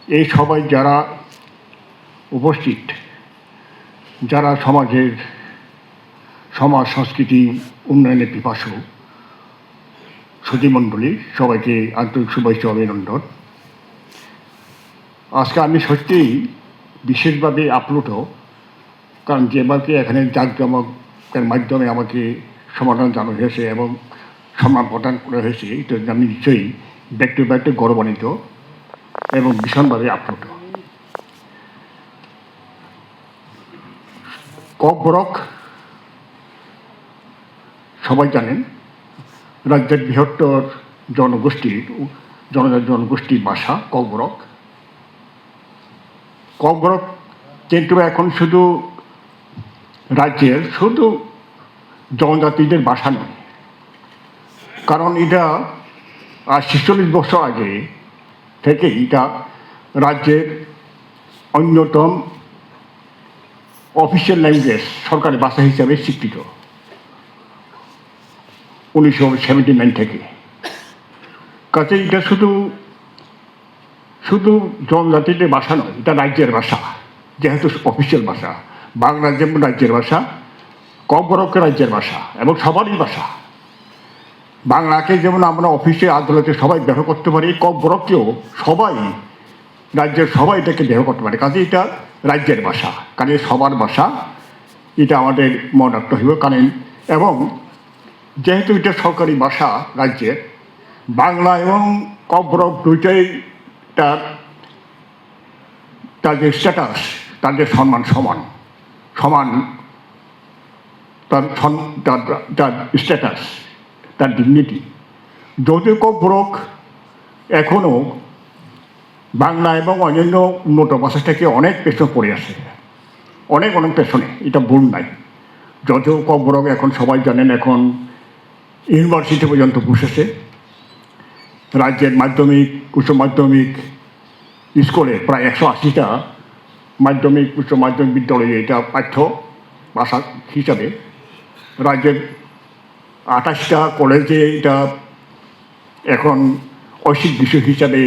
এই সবাই যারা উপস্থিত, যারা সমাজ সংস্কৃতি উন্নয়নের পিপাসু সুধীমণ্ডলী, সবাইকে আন্তরিক শুভেচ্ছা অভিনন্দন। আজকে আমি সত্যিই বিশেষভাবে আপ্লুত, কারণ যেভাবে এখানে জাঁকজমকের মাধ্যমে আমাকে সমাধান জানানো হয়েছে এবং সম্মান প্রদান করা হয়েছে, এটা আমি নিশ্চয়ই ব্যক্তিগত গৌরবান্বিত এবং ভীষণভাবে আপ্লুত। ককবরক সবাই জানেন, রাজ্যের বৃহত্তর জনগোষ্ঠীর ভাষা ককবরক। ককবরক কিন্তু এখন শুধু রাজ্যের জনজাতিদের ভাষা নয়, কারণ এটা 46 বছর আগে থেকে এটা রাজ্যের অন্যতম অফিসিয়াল ল্যাঙ্গুয়েজ, সরকারি ভাষা হিসাবে স্বীকৃত 1979 থেকে। কাজে এটা শুধু জনজাতিদের ভাষা নয়, এটা রাজ্যের ভাষা, যেহেতু অফিসিয়াল ভাষা। বাংলা যেমন রাজ্যের ভাষা, ককবরকের রাজ্যের ভাষা এবং সবারই ভাষা। বাংলাকে যেমন আমরা অফিসে আদালতে সবাই ব্যবহার করতে পারি, ককবরককেও রাজ্যের সবাই এটাকে ব্যবহার করতে পারে। কাজে এটা রাজ্যের ভাষা, কাজে সবার ভাষা, এটা আমাদের মনে রাখতে হবে। এবং যেহেতু এটা সরকারি ভাষা রাজ্যের, বাংলা এবং ককবরক দুইটাই তাদের স্ট্যাটাস, তাদের সম্মান সমান, তার স্ট্যাটাস, তার ডিগনিটি। যদিও ককবরক এখনও বাংলা এবং অন্যান্য উন্নত ভাষা থেকে অনেক পেছনে পড়ে আছে, অনেক পেছনে, এটা ভুল নাই। যদিও ককবরক এখন সবাই জানেন, এখন ইউনিভার্সিটি পর্যন্ত বসেছে। রাজ্যের মাধ্যমিক, উচ্চ মাধ্যমিক স্কুলে প্রায় 180টা মাধ্যমিক, উচ্চ মাধ্যমিক বিদ্যালয়ে এটা পাঠ্য ভাষা হিসাবে, রাজ্যের 28টা কলেজে এটা এখন ঐচ্ছিক বিষয় হিসাবে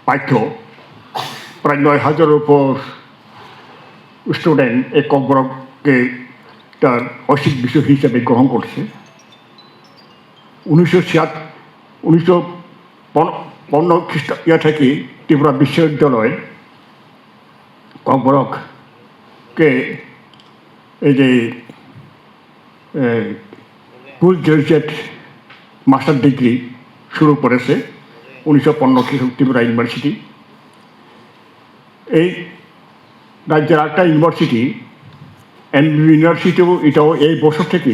পাঠ্য। প্রায় 9,000-এর উপর স্টুডেন্ট এই ককবরককে তার ঐচ্ছিক বিষয় হিসাবে গ্রহণ করছে। 1950 খ্রিস্টাব্দ থেকে ত্রিপুরা বিশ্ববিদ্যালয় ককবরককে এই যে পোস্ট গ্রাজুয়েট মাস্টার ডিগ্রি শুরু করেছে 1950 খ্রিস্টাব্দ ত্রিপুরা ইউনিভার্সিটি। এই রাজ্যের একটা ইউনিভার্সিটি, এনবিবি ইউনিভার্সিটিও, এটাও এই বছর থেকে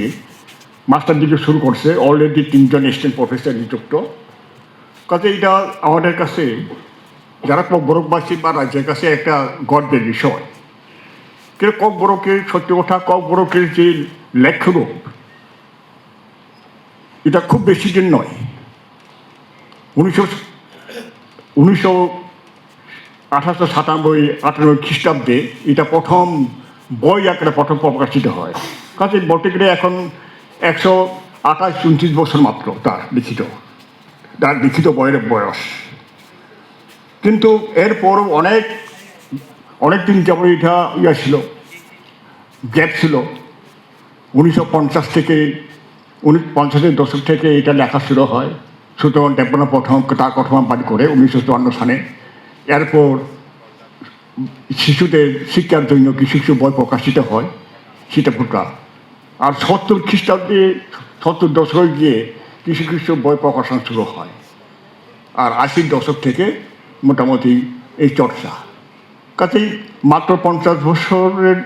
মাস্টার ডিগ্রি শুরু করছে। অলরেডি 3 জন অ্যাসিস্ট্যান্ট প্রফেসর নিযুক্ত। কাজে এটা আমাদের কাছে, যারা ককবরকবাসী বা রাজ্যের কাছে, একটা গর্বের বিষয়। কিন্তু ককবরকের, সত্যি কথা, ককবরকের যে লেখ্যরূপ, এটা খুব বেশি দিন নয়। 1897-98 খ্রিস্টাব্দে এটা প্রথম বই আকারে প্রথম প্রকাশিত হয়। কাজে বলতে গেলে এখন 128-29 বছর মাত্র তার লিখিত বইয়ের বয়স। কিন্তু এরপরও অনেক দিন যেমন এটা ছিল, গ্যাপ ছিল। 1950 থেকে 50-এর দশক থেকে এটা লেখা শুরু হয়। সুতরাং দেবনাথ প্রথম তার কথমান পাঠ করে 1954 সালে। এরপর শিশুদের শিক্ষার জন্য কিছু বই প্রকাশিত হয়, সীতাপুরটা। আর 70 খ্রিস্টাব্দে, 70 দশকে গিয়ে কিছু বই প্রকাশন শুরু হয়। আর 80-র দশক থেকে মোটামুটি এই চর্চা। কাজেই মাত্র 50 বছরের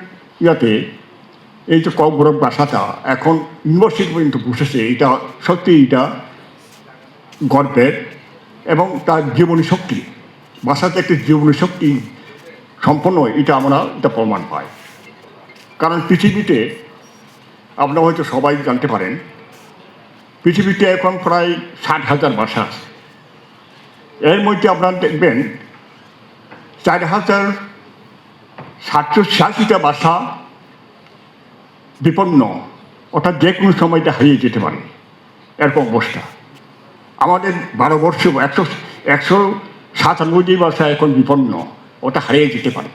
এই যে ককবরক ভাষাটা এখন ইউনিভার্সিটি পর্যন্ত বসেছে, এটা সত্যি এটা গর্বের। এবং তার জীবনী শক্তি, ভাষাতে একটি জীবনী শক্তি সম্পন্ন, এটা প্রমাণ পায়। কারণ পৃথিবীতে, আপনারা হয়তো সবাই জানতে পারেন, পৃথিবীতে এখন প্রায় 60,000 ভাষা আছে। এর মধ্যে আপনারা দেখবেন 4,786টা ভাষা বিপন্ন, অর্থাৎ যে কোনো সময় এটা হারিয়ে যেতে পারে, এরকম অবস্থা। আমাদের ভারতবর্ষ 160 97টি ভাষা এখন বিপন্ন, ওটা হারিয়ে যেতে পারে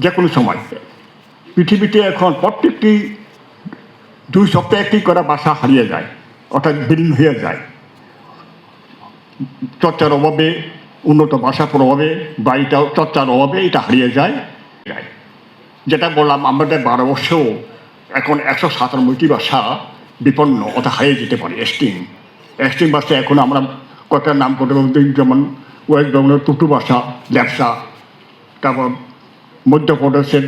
যে কোনো সময়। পৃথিবীতে এখন প্রত্যেকটি 2 সপ্তাহে একটি করে ভাষা হারিয়ে যায়, অর্থাৎ বিলীন হয়ে যায় চর্চার অভাবে, উন্নত ভাষার প্রভাবে বা এটা চর্চার অভাবে এটা হারিয়ে যায়। যেটা বললাম, আমাদের ভারতবর্ষেও এখন 197টি ভাষা বিপন্ন, ওটা হারিয়ে যেতে পারে। এক্সটিং ভাষা এখন আমরা কয়েকটা নাম করতে পারবো, যেমন ওয়েস্ট বেঙ্গলের টুটু ভাষা, ল্যাপসা, তারপর মধ্যপ্রদেশের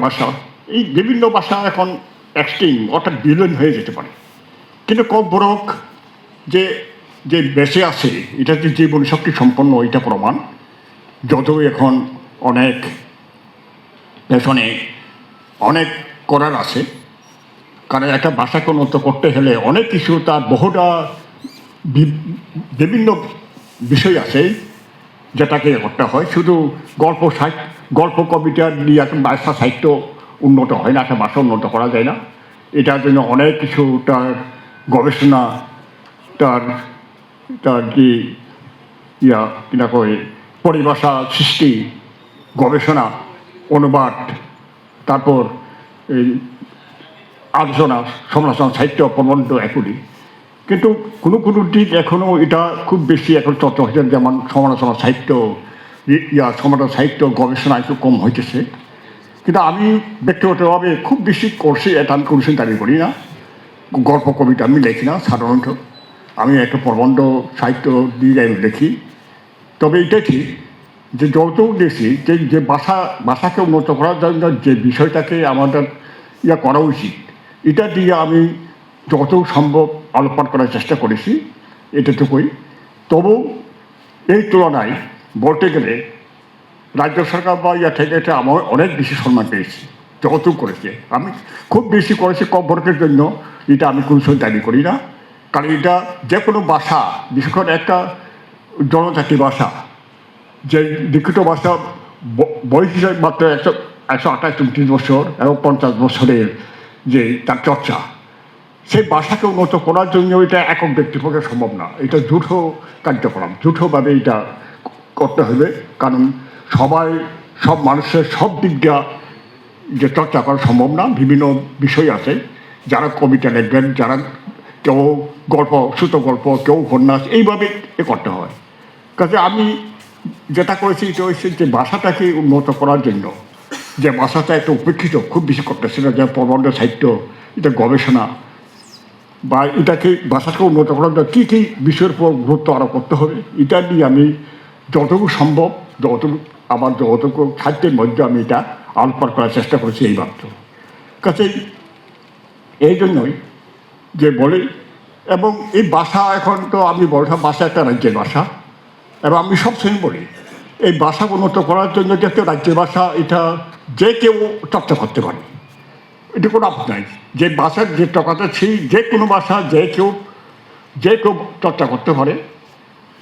ভাষা, এই বিভিন্ন ভাষা এখন এক্সটিং অর্থাৎ বিলীন হয়ে যেতে পারে। কিন্তু কম বরং যে যে বেঁচে আছে এটা যে জীবন শক্তি সম্পন্ন, এটা প্রমাণ। যতই এখন অনেক পেছনে অনেক করার আছে, কারণ একটা ভাষাকে উন্নত করতে হলে অনেক কিছু, তার বহুটা বিভিন্ন বিষয় আছে যেটাকে করতে হয়। শুধু গল্প কবিতা দিয়ে একটা ভাষা সাহিত্য উন্নত হয় না, একটা ভাষা উন্নত করা যায় না। এটার জন্য অনেক কিছু তার গবেষণা, তার তার যে কিনা কয় পরিভাষা সৃষ্টি, গবেষণা, অনুবাদ, তারপর এই আলোচনা, সমালোচনা, সাহিত্য, প্রবন্ধ এগুলি। কিন্তু কোনো দিক এখনও এটা খুব বেশি এখন চর্চা হয়েছে, যেমন সমালোচনা সাহিত্য, সমালোচনা সাহিত্য গবেষণা একটু কম হইতেছে। কিন্তু আমি ব্যক্তিগতভাবে খুব বেশি করছি, এটা আমি কোনো দাবি করি না। গল্প কবিতা আমি লেখি না সাধারণত, আমি একটা প্রবন্ধ সাহিত্য দিয়ে আমি লিখি। তবে এটা ঠিক যে যতও দেখি যে ভাষাকে উন্নত করার জন্য যে বিষয়টাকে আমাদের করা উচিত, এটা দিয়ে আমি যত সম্ভব আলোকপাত করার চেষ্টা করেছি, এটাটুকুই। তবু এই তুলনায় বলতে গেলে রাজ্য সরকার বা থেকে এটা আমার অনেক বেশি সম্মান পেয়েছি, যতটুকু করেছে। আমি খুব বেশি করেছি কম বর্গের জন্য, এটা আমি কোনো সময় দাবি করি না। কারণ এটা যে কোনো ভাষা, বিশেষ করে একটা জনজাতি ভাষা, যে লিখিত ভাষা বয়স হিসাবে মাত্র 128-29 বছর এবং 50 বছরের যে তার চর্চা, সেই ভাষাকে উন্নত করার জন্য এটা একক ব্যক্তির পক্ষে সম্ভব না। এটা যৌথ কার্যক্রম, যৌথভাবে এটা করতে হবে। কারণ সব মানুষের সব দিকটা যে চর্চা করা সম্ভব না। বিভিন্ন বিষয় আছে, যারা কবিতা লিখবেন, যারা কেউ ছোট গল্প, কেউ উপন্যাস, এইভাবে করতে হয়। কাজে আমি যেটা করেছি এটা হচ্ছে যে ভাষাটাকে উন্নত করার জন্য, যে ভাষাটা একটা উপেক্ষিত খুব বেশি করতেছে না, যে প্রবন্ধ সাহিত্য, এটা গবেষণা বা এটাকে ভাষাকে উন্নত করার জন্য কী কী বিষয়ের উপর গুরুত্ব আরোপ করতে হবে, এটা নিয়ে আমি যতটুকু সম্ভব, যতটুকু সাহিত্যের মধ্যে আমি এটা আলোচনা করার চেষ্টা করেছি এই মাত্র। কাজেই এই জন্যই যে বলি, এবং এই ভাষা এখন তো আমি বললাম ভাষা একটা রাজ্যের ভাষা, এবং আমি সবসময় বলি এই ভাষা উন্নত করার জন্য যে একটা রাজ্যের ভাষা, এটা যে কেউ চর্চা করতে পারে, এটা কোনো আপত্তি নাই। যে ভাষার যে টকাটা সেই যে কোনো ভাষা যে কেউ চর্চা করতে পারে,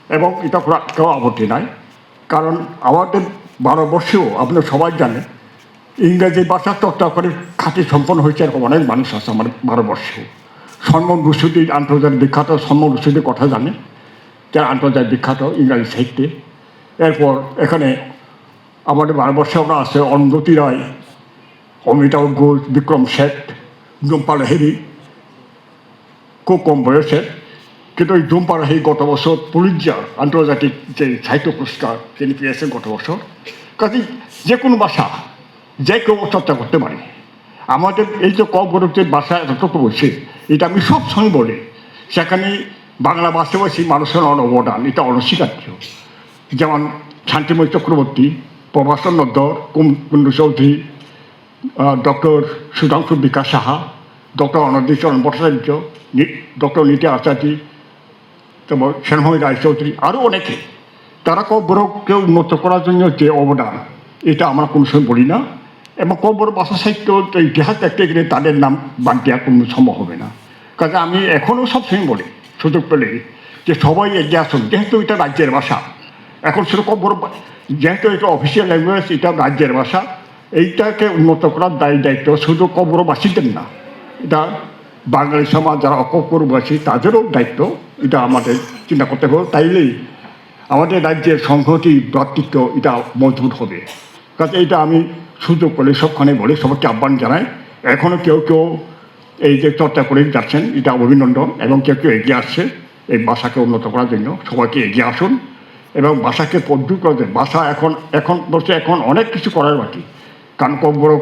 এবং এটা কেউ আপত্তি নাই। কারণ আমাদের ভারতবর্ষেও আপনার সবাই জানেন ইংরেজি ভাষা চর্চা করে খাঁটি সম্পন্ন হয়েছে এরকম অনেক মানুষ আছে আমার ভারতবর্ষেও। সলমন রুশদি, আন্তর্জাতিক বিখ্যাত সলমন রুশদির কথা জানে, যারা আন্তর্জাতিক বিখ্যাত ইংরাজি সাহিত্যে। এরপর এখানে আমাদের ভারতবর্ষে আমরা আছে অরুন্ধতী রায়, অমিতাভ ঘোষ, বিক্রম শেঠ, জুম্পা লাহিড়ী, খুব কম বয়সের। কিন্তু ওই জুম্পা লাহিড়ী গত বছর পুলিৎজার আন্তর্জাতিক যে সাহিত্য পুরস্কার তিনি পেয়েছেন গত বছর। কাজে যে কোনো ভাষা যে কেউ চর্চা করতে পারে। আমাদের এই যে কবরতের ভাষা এতটুকু বলছে, এটা আমি সবসময় বলি, সেখানে বাংলা ভাষাভাষী মানুষের অবদান এটা অনস্বীকার্য। যেমন শান্তিময় চক্রবর্তী, প্রভাষণ নদ্দর, কুণ্ডু চৌধুরী, ডক্টর সুধাংশু বিকাশ সাহা, ডক্টর অনন্দীচরণ ভট্টাচার্য, ডক্টর নীতি আচার্য, তারপর সেনভূমি রায়চৌধুরী, আরও অনেকে। তারা কবরকে উন্নত করার জন্য যে অবদান, এটা আমরা কোনো সময় বলি না। এবং কবর ভাষা সাহিত্য ইতিহাস দেখতে গেলে তাদের নাম বাদ দেওয়া কোনো সম্ভব হবে না। কাজে আমি এখনও সবসময় বলি, সুযোগ পেলে, যে সবাই এগিয়ে আসুন। যেহেতু এটা রাজ্যের ভাষা, এখন শুধু কবর, যেহেতু এটা অফিসিয়াল ল্যাঙ্গুয়েজ, এটা রাজ্যের ভাষা, এইটাকে উন্নত করার দায়িত্ব শুধু কবরবাসীদের না, এটা বাঙালি সমাজ যারা অকবরবাসী তাদেরও দায়িত্ব। এটা আমাদের চিন্তা করতে হবে। তাইলেই আমাদের রাজ্যের সংহতি ভ্রাতৃত্ব এটা মজবুত হবে। কাজে এটা আমি সুযোগ করে সবখানে বলে সবাইকে আহ্বান জানাই। এখনও কেউ কেউ এই যে চর্চা করে যাচ্ছেন, এটা অভিনন্দন, এবং কেউ কেউ এগিয়ে আসছে এই ভাষাকে উন্নত করার জন্য। সবাইকে এগিয়ে আসুন এবং ভাষাকে পদ্ধতি করতে। ভাষা এখন বলছে এখন অনেক কিছু করার বাকি, কারণ কব্বরক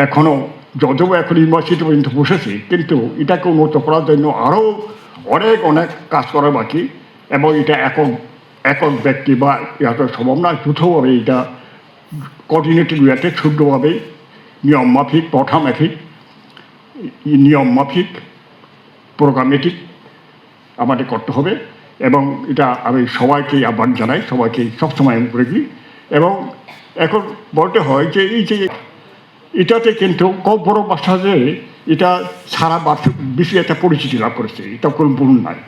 এখনও যদিও এখন ইউনিভার্সিটি পর্যন্ত বসেছে, কিন্তু এটাকে উন্নত করার জন্য আরও অনেক কাজ করার বাকি। এবং এটা একক ব্যক্তি বা এটা সম্ভব না, যৌথভাবে এটা কোঅর্ডিনেটেড ওয়েতে শুদ্ধভাবে নিয়ম মাফিক, প্রথা মাফিক, নিয়ম মাফিক, প্রোগ্রামেটিক আমাদের করতে হবে। এবং এটা আমি সবাইকে আহ্বান জানাই, সবাইকে সবসময় করে দিই। এবং এখন বলতে হয় যে এই যে এটাতে কিন্তু কব্বরক ভাষা যে এটা সারা বিশ্বে একটা পরিচিতি লাভ করেছে, এটা কোনো ভুল নাই।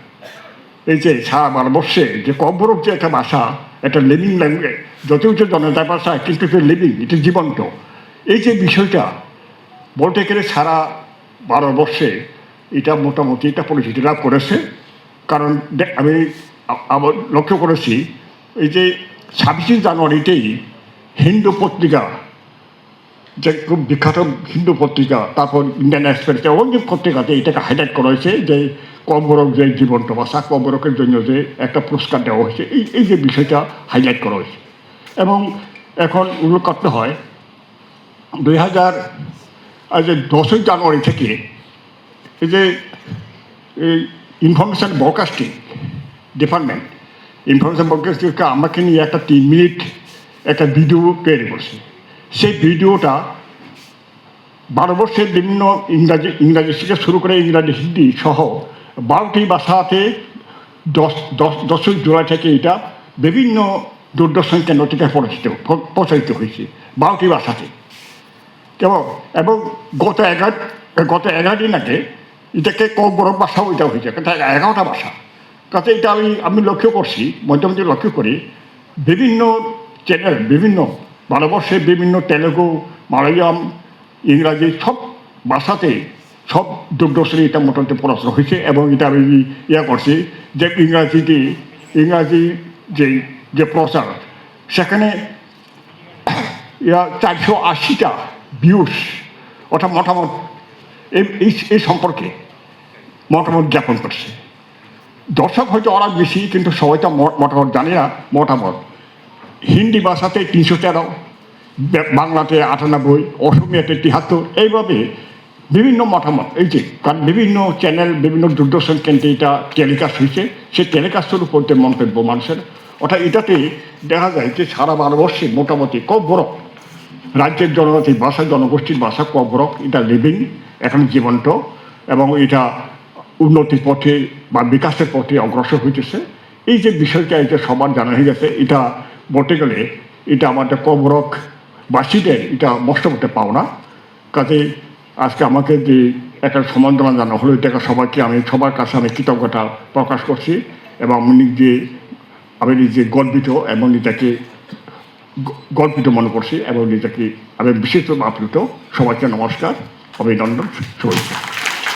এই যে সারা ভারতবর্ষে যে কব্বরক যে একটা ভাষা, একটা লিভিং ল্যাঙ্গুয়েজ, যদিও যে জনতার ভাষা, কিন্তু এটা লিভিং, এটা জীবন্ত। এই যে বিষয়টা বলতে গেলে সারা ভারতবর্ষে এটা মোটামুটি এটা পরিচিতি লাভ করেছে। কারণ আমি আবার লক্ষ্য করেছি, এই যে 26শে জানুয়ারিতেই হিন্দু পত্রিকা, যে খুব বিখ্যাত হিন্দু পত্রিকা, তারপর ইন্ডিয়ান এক্সপ্রেস, অনেক পত্রিকাতে এটাকে হাইলাইট করা হয়েছে যে কব্বরক যে জীবন্ত ভাষা, কব্বরকের জন্য যে একটা পুরস্কার দেওয়া হয়েছে, এই যে বিষয়টা হাইলাইট করা হয়েছে। এবং এখন উল্লেখ করতে হয় 10ই জানুয়ারি থেকে এই যে ইনফরমেশান ব্রডকাস্টিং ডিপার্টমেন্ট, ইনফরমেশান ব্রডকাস্টিংকে আমাকে নিয়ে একটা 3 মিনিট একটা ভিডিও তৈরি করছে। সেই ভিডিওটা ভারতবর্ষের বিভিন্ন ইংরাজি থেকে শুরু করে ইংরাজি, হিন্দি সহ 12টি ভাষাতে 10ই জুলাই থেকে এটা বিভিন্ন দূরদর্শন কেন্দ্র থেকে প্রচারিত হয়েছে 12টি ভাষাতে। এবং গত 11 দিন আগে এটাকে কব্বরক ভাষাও এটা হয়েছে, 11টা ভাষা। কাজে এটা আমি লক্ষ্য করছি, মধ্যে লক্ষ্য করি বিভিন্ন চ্যানেল, বিভিন্ন ভারতবর্ষের বিভিন্ন তেলেগু, মালায়ালাম, ইংরাজি সব ভাষাতে সব দূরদর্শনে এটা মোটামুটি পড়াশোনা হয়েছে। এবং এটা আমি করছি যে ইংরাজি যে প্রচার, সেখানে 480টা ভিউস, ওটা মতামত এই সম্পর্কে মতামত জ্ঞাপন করছে। দর্শক হয়তো ওরা বেশি, কিন্তু সবাই তো মতামত জানে না। মতামত হিন্দি ভাষাতে 313, বাংলাতে 98, অসমিয়াতে 73, এইভাবে বিভিন্ন মতামত। এই যে কারণ বিভিন্ন চ্যানেল, বিভিন্ন দূরদর্শন কেন্দ্রে এটা টেলিকাস্ট হয়েছে, সেই টেলিকাস্টের উপর যে মন্তব্য মানুষের, এটাতে দেখা যায় যে সারা ভারতবর্ষে মোটামুটি কব্বরক রাজ্যের জনজাতি ভাষা, জনগোষ্ঠীর ভাষা কব্বরক এটা লিভিং, এখন জীবন্ত, এবং এটা উন্নতির পথে বা বিকাশের পথে অগ্রসর হইতেছে। এই যে বিষয়টা এটা সবার জানা হয়ে গেছে। এটা বলতে গেলে এটা আমাদের কব্বরকবাসীদের এটা মস্তবতে পাওনা। কাজে আজকে আমাকে যে একটা সম্মাননা জানা হলো, এটাকে সবার কাছে আমি কৃতজ্ঞতা প্রকাশ করছি। এবং আমি নিজে গর্বিত এবং নিজেকে গর্বিত মনে করছি, এবং নিজেকে আমি বিশেষভাবে আপ্লুত। সবাইকে নমস্কার, অভিনন্দন, শুভেচ্ছা।